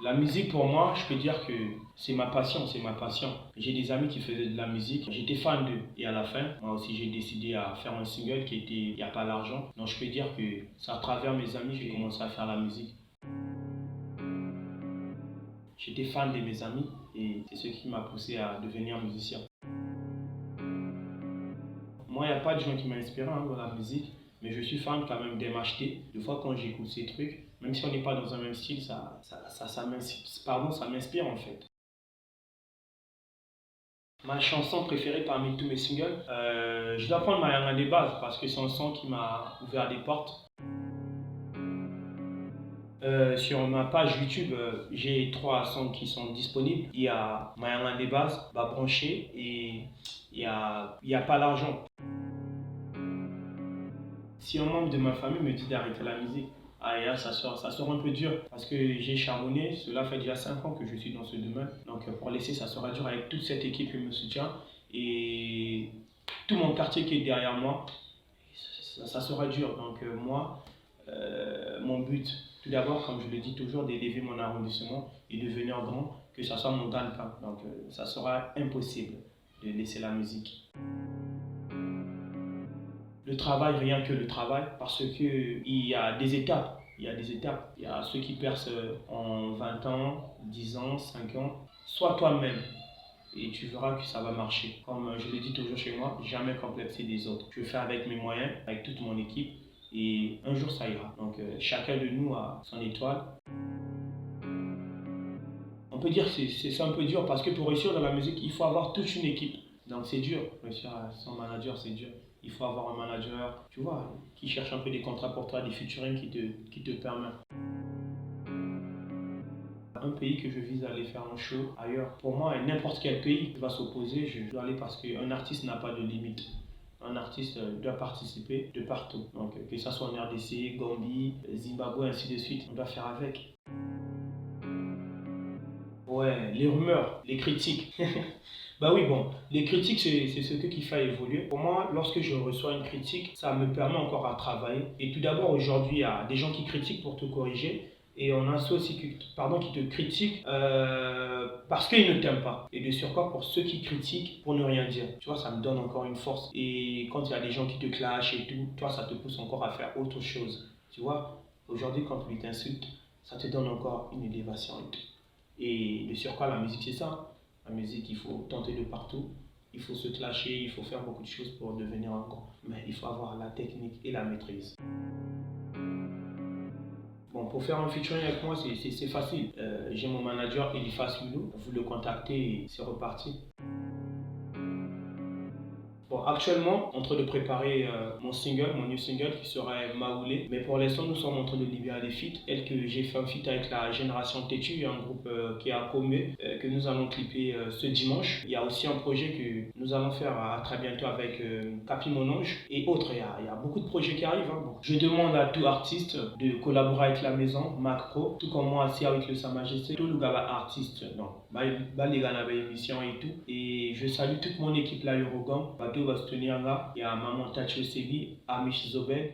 La musique pour moi, je peux dire que c'est ma passion, c'est ma passion. J'ai des amis qui faisaient de la musique, j'étais fan d'eux. Et à la fin, moi aussi j'ai décidé à faire un single qui était Il n'y a pas l'argent. Donc je peux dire que c'est à travers mes amis que j'ai commencé à faire la musique. J'étais fan de mes amis et c'est ce qui m'a poussé à devenir musicien. Moi, il n'y a pas de gens qui m'ont inspiré dans la musique, mais je suis fan quand même d'MHT. Des fois, quand j'écoute ces trucs, même si on n'est pas dans un même style, ça m'inspire en fait. Ma chanson préférée parmi tous mes singles, je dois prendre Mayanga des bases parce que c'est un son qui m'a ouvert des portes. Sur ma page YouTube, j'ai trois sons qui sont disponibles. Il y a Mayanga des bases, Bas Branché et il y a pas l'argent. Si un membre de ma famille me dit d'arrêter la musique, ah, et là, ça sort un peu dur parce que j'ai charbonné. Cela fait déjà 5 ans que je suis dans ce domaine. Donc, pour laisser, ça sera dur avec toute cette équipe qui me soutient et tout mon quartier qui est derrière moi. Ça sera dur. Donc, moi, mon but, tout d'abord, comme je le dis toujours, d'élever mon arrondissement et devenir grand, que ça soit mon gagne-pain. Donc, ça sera impossible de laisser la musique. Le travail, rien que le travail, parce qu'il y a des étapes. Il y a des étapes. Il y a ceux qui percent en 20 ans, 10 ans, 5 ans. Sois toi-même et tu verras que ça va marcher. Comme je le dis toujours chez moi, jamais complexer des autres. Je fais avec mes moyens, avec toute mon équipe et un jour ça ira. Donc chacun de nous a son étoile. On peut dire que c'est un peu dur parce que pour réussir dans la musique, il faut avoir toute une équipe. Donc c'est dur, réussir sans manager, c'est dur. Il faut avoir un manager, tu vois, qui cherche un peu des contrats pour toi, des featuring qui te permettent. Un pays que je vise à aller faire un show ailleurs. Pour moi, n'importe quel pays qui va s'opposer, je dois aller parce qu'un artiste n'a pas de limite. Un artiste doit participer de partout. Donc que ce soit en RDC, Gambie, Zimbabwe, ainsi de suite, on doit faire avec. Ouais, les rumeurs, les critiques. Bah oui, bon, les critiques, c'est ce qui fait évoluer. Pour moi, lorsque je reçois une critique, ça me permet encore à travailler. Et tout d'abord, aujourd'hui, il y a des gens qui critiquent pour te corriger. Et on a ceux aussi qui te critiquent parce qu'ils ne t'aiment pas. Et de surcroît, pour ceux qui critiquent pour ne rien dire. Tu vois, ça me donne encore une force. Et quand il y a des gens qui te clashent et tout, toi, ça te pousse encore à faire autre chose. Tu vois, aujourd'hui, quand ils t'insultent, ça te donne encore une élévation et tout. Et de surcroît, la musique, c'est ça. La musique, il faut tenter de partout. Il faut se clasher, il faut faire beaucoup de choses pour devenir un grand. Mais il faut avoir la technique et la maîtrise. Bon, pour faire un featuring avec moi, c'est facile. J'ai mon manager Eliphas Mulou. Vous le contactez et c'est reparti. Bon, actuellement, en train de préparer mon new single qui serait Maoulé. Mais pour l'instant, nous sommes en train de libérer des feats. Tel que j'ai fait un feat avec la Génération Têtue, un groupe qui est à Comé, que nous allons clipper ce dimanche. Il y a aussi un projet que nous allons faire à très bientôt avec Capi Monange et autres. Il y a beaucoup de projets qui arrivent. Hein. Bon. Je demande à tout artiste de collaborer avec la maison, Mac Pro, tout comme moi aussi avec le Sa Majesté, tout le gars artiste. Non, les gars avaient émission et tout. Et je salue toute mon équipe là, Eurogang. Bateau va se tenir là. Il y a Maman Tacho Sebi, Amish Zobel.